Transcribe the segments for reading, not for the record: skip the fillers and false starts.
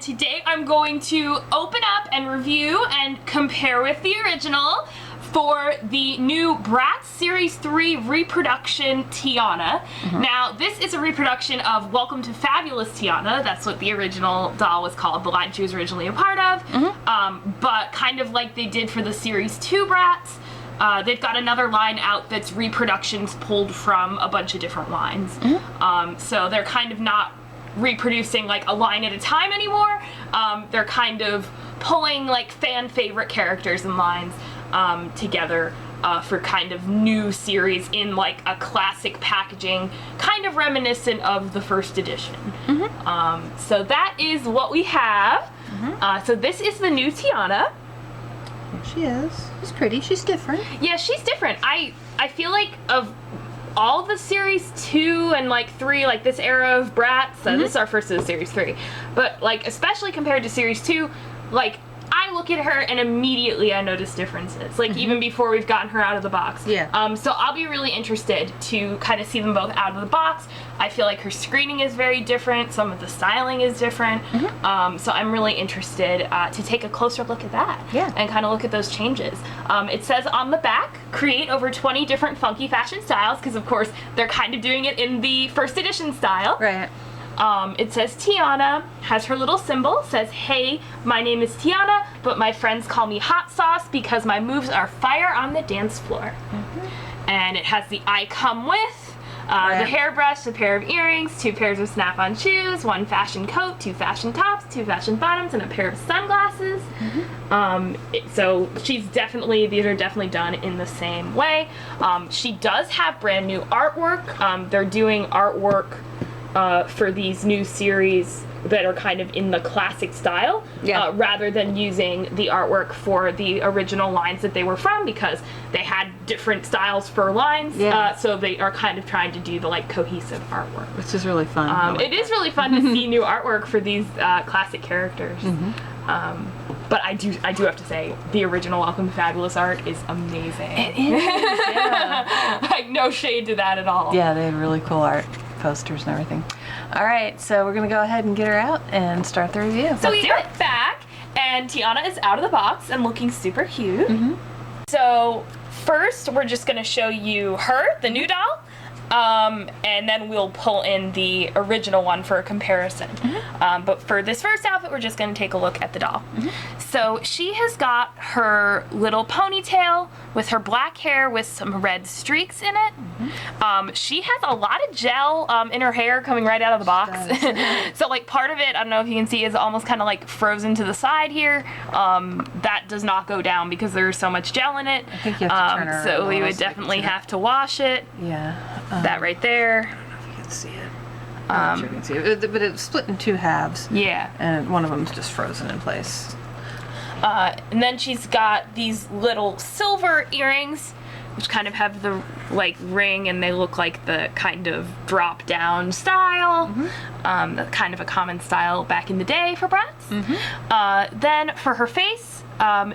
and today I'm going to open up and review and compare with the original for the new Bratz Series 3 reproduction Tiana. Now, this is a reproduction of Welcome to Fabulous Tiana. That's what the original doll was called, the line she was originally a part of. But kind of like they did for the Series 2 Bratz, they've got another line out that's reproductions pulled from a bunch of different lines. So they're kind of not reproducing like a line at a time anymore. They're kind of pulling like fan favorite characters and lines together for kind of new series in like a classic packaging, kind of reminiscent of the first edition. So that is what we have. So this is the new Tiana. There she is. She's pretty. She's different. Yeah, she's different. I feel like of all the series 2 and like 3, like this era of Bratz, so this is our first of the series 3, but like especially compared to series 2, like I look at her and immediately I notice differences, like even before we've gotten her out of the box. Yeah. So I'll be really interested to kind of see them both out of the box. I feel like her screening is very different, some of the styling is different, so I'm really interested to take a closer look at that. Yeah. And kind of look at those changes. It says on the back, create over 20 different funky fashion styles, because of course they're kind of doing it in the first edition style. Right. It says Tiana, has her little symbol, says, hey, my name is Tiana, but my friends call me Hot Sauce because my moves are fire on the dance floor. And it has the I come with, the hairbrush, a pair of earrings, 2 pairs of snap-on shoes, 1 fashion coat, 2 fashion tops, 2 fashion bottoms, and a pair of sunglasses. So she's definitely, these are definitely done in the same way. She does have brand new artwork. They're doing artwork for these new series that are kind of in the classic style, rather than using the artwork for the original lines that they were from, because they had different styles for lines, so they are kind of trying to do the like cohesive artwork. Which is really fun. It is really fun to see new artwork for these classic characters. But I do have to say, the original Welcome to Fabulous art is amazing. It is, yeah. Like, no shade to that at all. Yeah, they have really cool art posters and everything. All right, so we're gonna go ahead and get her out and start the review. So we are back, and Tiana is out of the box and looking super cute. So first, we're just gonna show you her, the new doll, and then we'll pull in the original one for a comparison. But for this first outfit, we're just gonna take a look at the doll. So she has got her little ponytail with her black hair with some red streaks in it. She has a lot of gel in her hair coming right out of the box. So like part of it, I don't know if you can see, is almost kind of like frozen to the side here. That does not go down because there's so much gel in it. I think you have to turn her so we would definitely have to wash it. Yeah. That right there. I don't know if you can see it. I'm not sure you can see it. But it's split in 2 halves. Yeah. And one of them's just frozen in place. And then she's got these little silver earrings, which kind of have the like ring, and they look like the kind of drop down style. That's kind of a common style back in the day for Bratz. Then for her face,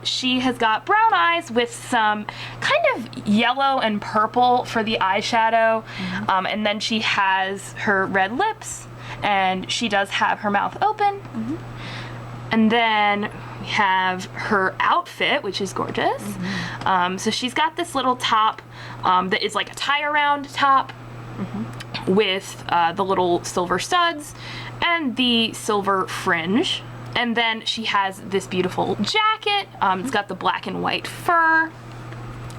she has got brown eyes with some kind of yellow and purple for the eyeshadow. And then she has her red lips, and she does have her mouth open. And then we have her outfit, which is gorgeous. So she's got this little top that is like a tie-around top with the little silver studs and the silver fringe. And then she has this beautiful jacket. It's got the black and white fur,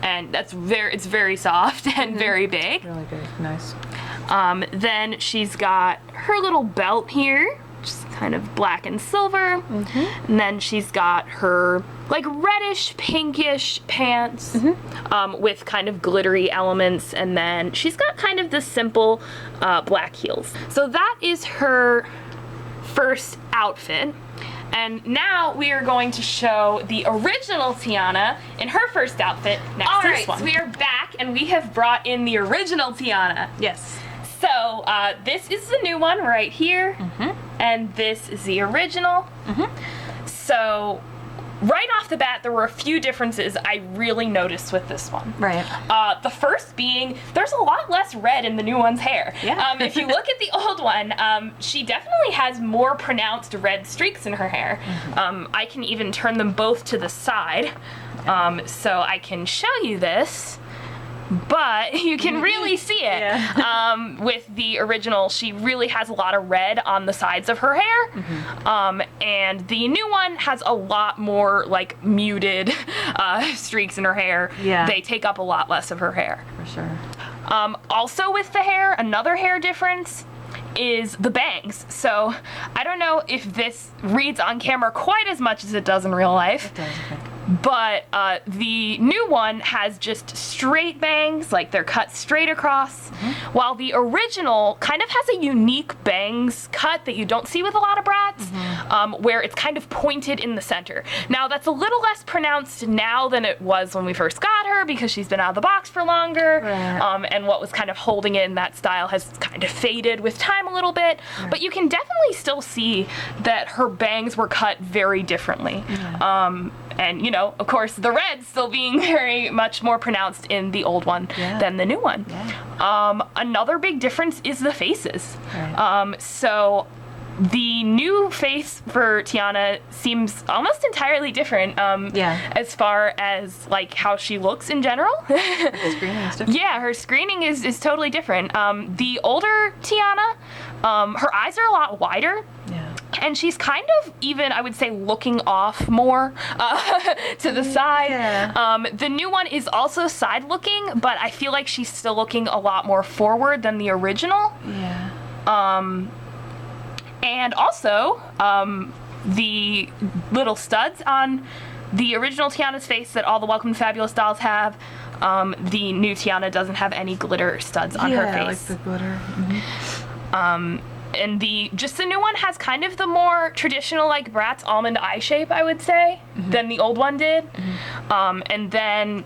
and it's very soft and very big. Really big, nice. Then she's got her little belt here, just kind of black and silver. And then she's got her like reddish pinkish pants with kind of glittery elements, and then she's got kind of the simple black heels. So that is her first outfit. And now we are going to show the original Tiana in her first outfit next to this one. So we are back, and we have brought in the original Tiana. Yes. So this is the new one right here, and this is the original. So right off the bat, there were a few differences I really noticed with this one. Right. The first being, there's a lot less red in the new one's hair. Yeah. If you look at the old one, she definitely has more pronounced red streaks in her hair. I can even turn them both to the side, so I can show you this. But you can really see it. Yeah. With the original, she really has a lot of red on the sides of her hair. And the new one has a lot more like muted streaks in her hair. Yeah. They take up a lot less of her hair. For sure. Also with the hair, another hair difference is the bangs. So I don't know if this reads on camera quite as much as it does in real life. It does, okay. But the new one has just straight bangs, like they're cut straight across, while the original kind of has a unique bangs cut that you don't see with a lot of Bratz, where it's kind of pointed in the center. Now, that's a little less pronounced now than it was when we first got her because she's been out of the box for longer, Right. and what was kind of holding it in that style has kind of faded with time a little bit, but you can definitely still see that her bangs were cut very differently. And, you know, of course, the red still being very much more pronounced in the old one than the new one. Another big difference is the faces. Right. So the new face for Tiana seems almost entirely different as far as, like, how she looks in general. The screening is different. Yeah, her screening is totally different. The older Tiana, her eyes are a lot wider. Yeah. And she's kind of even, I would say, looking off more to the side. Yeah. The new one is also side looking, but I feel like she's still looking a lot more forward than the original. Yeah. And also, the little studs on the original Tiana's face that all the Welcome to Fabulous dolls have, the new Tiana doesn't have any glitter studs on her face. Like the glitter. And the new one has kind of the more traditional, like, Bratz almond eye shape, I would say, than the old one did. And then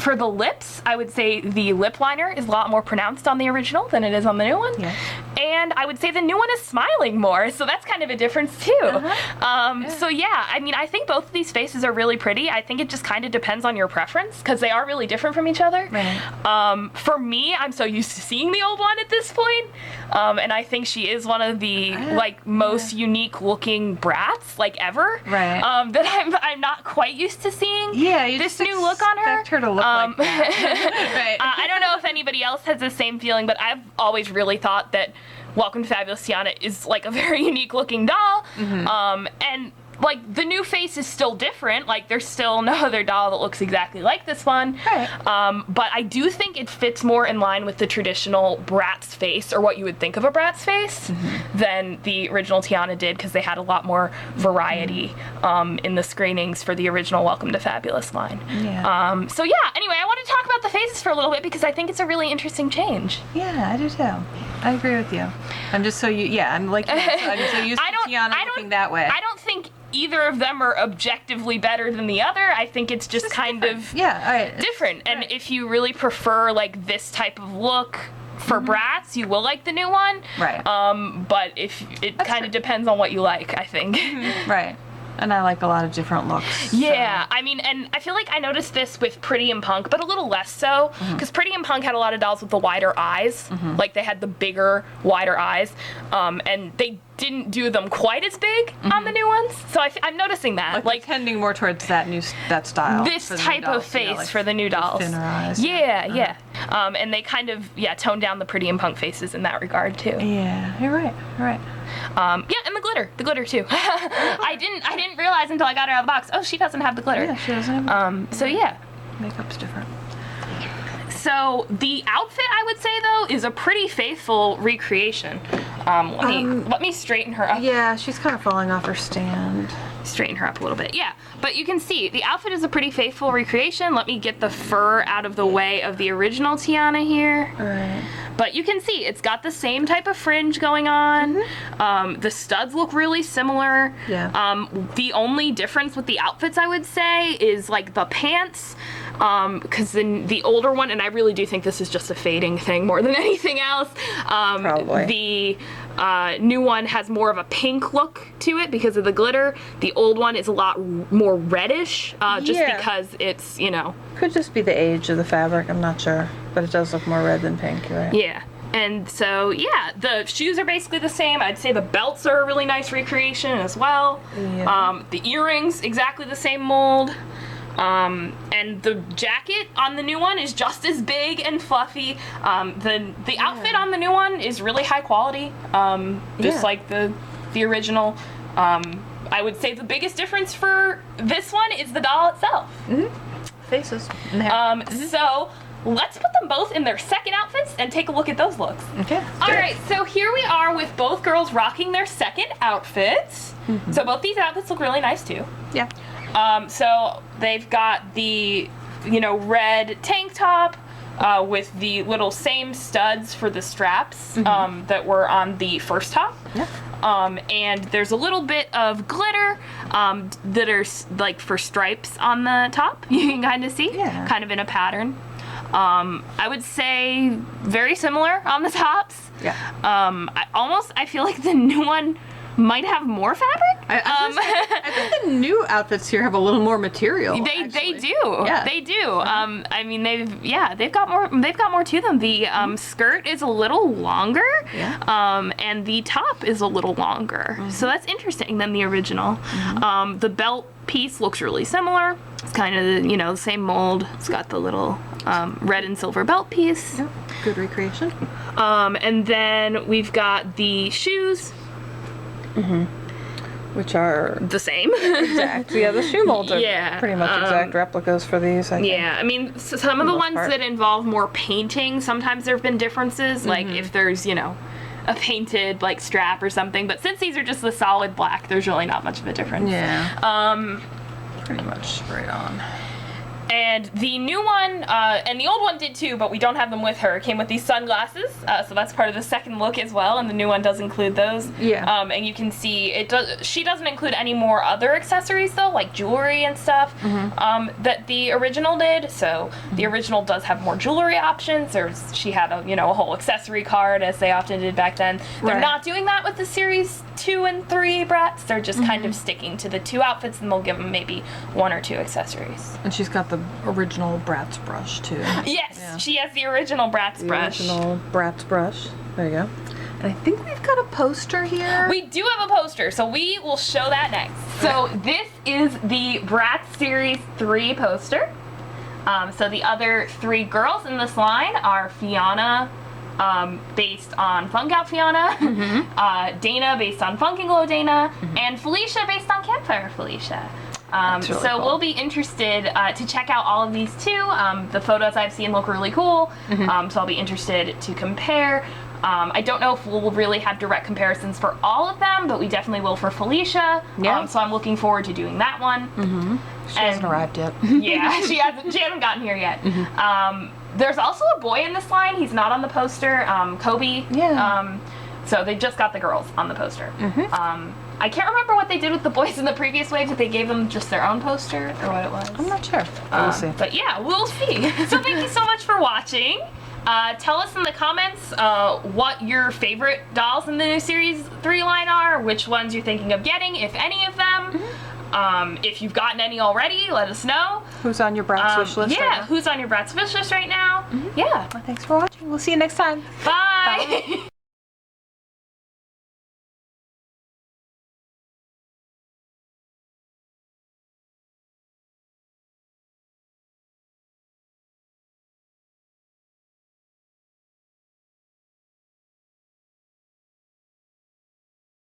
for the lips, I would say the lip liner is a lot more pronounced on the original than it is on the new one. Yeah. And I would say the new one is smiling more, so that's kind of a difference too. So yeah, I mean, I think both of these faces are really pretty. I think it just kind of depends on your preference, because they are really different from each other. Right. For me, I'm so used to seeing the old one at this point, and I think she is one of the like most unique looking Bratz like ever. Right. That I'm not quite used to seeing. Yeah, you this just new look on her. expect her to look like that. Right. I don't know if anybody else has the same feeling, but I've always really thought that Welcome to Fabulous Tiana is like a very unique looking doll. And like the new face is still different. Like there's still no other doll that looks exactly like this one. Right. But I do think it fits more in line with the traditional Bratz face, or what you would think of a Bratz face, than the original Tiana did, because they had a lot more variety in the screenings for the original Welcome to Fabulous line. Yeah. So yeah, anyway, I want to talk about the faces for a little bit because I think it's a really interesting change. Yeah, I do too. I agree with you. I'm just so I'm like you. I'm so used to Tiana looking that way. I don't think either of them are objectively better than the other. I think it's just kind different. of different. And if you really prefer like this type of look for Bratz, you will like the new one. Right. But if it kind of depends on what you like, I think. Right. And I like a lot of different looks. Yeah, I mean, and I feel like I noticed this with Pretty and Punk, but a little less so, because Pretty and Punk had a lot of dolls with the wider eyes, like they had the bigger, wider eyes, and they didn't do them quite as big on the new ones, so I'm noticing that. Like tending more towards that style. This type of face for the new dolls. Thinner eyes. Yeah. And they kind of, toned down the Pretty and Punk faces in that regard, too. Yeah, you're right. And the glitter too. I didn't realize until I got her out of the box. Oh, she doesn't have the glitter. Yeah, she doesn't have So yeah. Makeup's different. So the outfit, I would say though, is a pretty faithful recreation. Let me straighten her up. Yeah, she's kind of falling off her stand. Straighten her up a little bit. Yeah, but you can see the outfit is a pretty faithful recreation. Let me get the fur out of the way of the original Tiana here. All right. But you can see it's got the same type of fringe going on. The studs look really similar. Yeah. The only difference with the outfits, I would say, is like the pants. because the older one, and I really do think this is just a fading thing more than anything else. Probably. The new one has more of a pink look to it because of the glitter. The old one is a lot more reddish, just Yeah. because it's, you know. Could just be the age of the fabric, I'm not sure. But it does look more red than pink, you're right? Yeah. And so, yeah, the shoes are basically the same. I'd say the belts are a really nice recreation as well. Yeah. The earrings, exactly the same mold. And the jacket on the new one is just as big and fluffy. The outfit on the new one is really high quality, just Yeah. like the original. I would say the biggest difference for this one is the doll itself. Faces. So let's put them both in their second outfits and take a look at those looks. Okay. All right, so here we are with both girls rocking their second outfits. So both these outfits look really nice too. Yeah. So they've got the, you know, red tank top with the little same studs for the straps that were on the first top. Yeah. And there's a little bit of glitter that are like for stripes on the top. You can kind of see, Yeah. kind of in a pattern. I would say very similar on the tops. Yeah. I feel like the new one might have more fabric. I think the new outfits here have a little more material. They actually. do. Yeah. They do. I mean they've got more to them. The skirt is a little longer. Yeah. And the top is a little longer. So that's interesting than the original. The belt piece looks really similar. It's kind of, you know, the same mold. It's got the little red and silver belt piece. Yep. Good recreation. And then we've got the shoes, Which are the same. exact. Yeah, the shoe molds are Yeah, pretty much exact replicas for these, I think. Yeah, I mean, some of the most ones part. that involve more painting, sometimes there have been differences, like if there's, you know, a painted, like, strap or something, but since these are just the solid black, there's really not much of a difference. Yeah. Pretty much straight on. And the new one, and the old one did too, but we don't have them with her, came with these sunglasses, so that's part of the second look as well, and the new one does include those. Yeah. And you can see, she doesn't include any more other accessories though, like jewelry and stuff, that the original did, so the original does have more jewelry options. She had a, you know, a whole accessory card, as they often did back then. They're Right. not doing that with the series 2 and 3 Bratz, they're just kind of sticking to the 2 outfits, and they'll give them maybe 1 or 2 accessories. And she's got the original Bratz brush too. Yes, Yeah. she has the original Bratz The brush. original Bratz brush. There you go. And I think we've got a poster here. We do have a poster, so we will show that next. So this is the Bratz Series 3 poster. So the other 3 girls in this line are Fiona, based on Funk Out Fiona, Dana based on Funk and Glow Dana, and Felicia based on Campfire Felicia. Really so cool. we'll be interested to check out all of these too. The photos I've seen look really cool, so I'll be interested to compare. I don't know if we'll really have direct comparisons for all of them, but we definitely will for Felicia. Yeah. So I'm looking forward to doing that one. She hasn't arrived yet. Yeah, she hasn't gotten here yet. There's also a boy in this line. He's not on the poster. Kobe. Yeah. So they just got the girls on the poster. I can't remember what they did with the boys in the previous wave. If they gave them just their own poster or what it was. I'm not sure. We'll see. But yeah, we'll see. So thank you so much for watching. Tell us in the comments what your favorite dolls in the new Series 3 line are, which ones you're thinking of getting, if any of them. If you've gotten any already, let us know. Who's on your Bratz wish list? Yeah, right now? who's on your Bratz wish list right now? Yeah. Thanks for watching. We'll see you next time. Bye.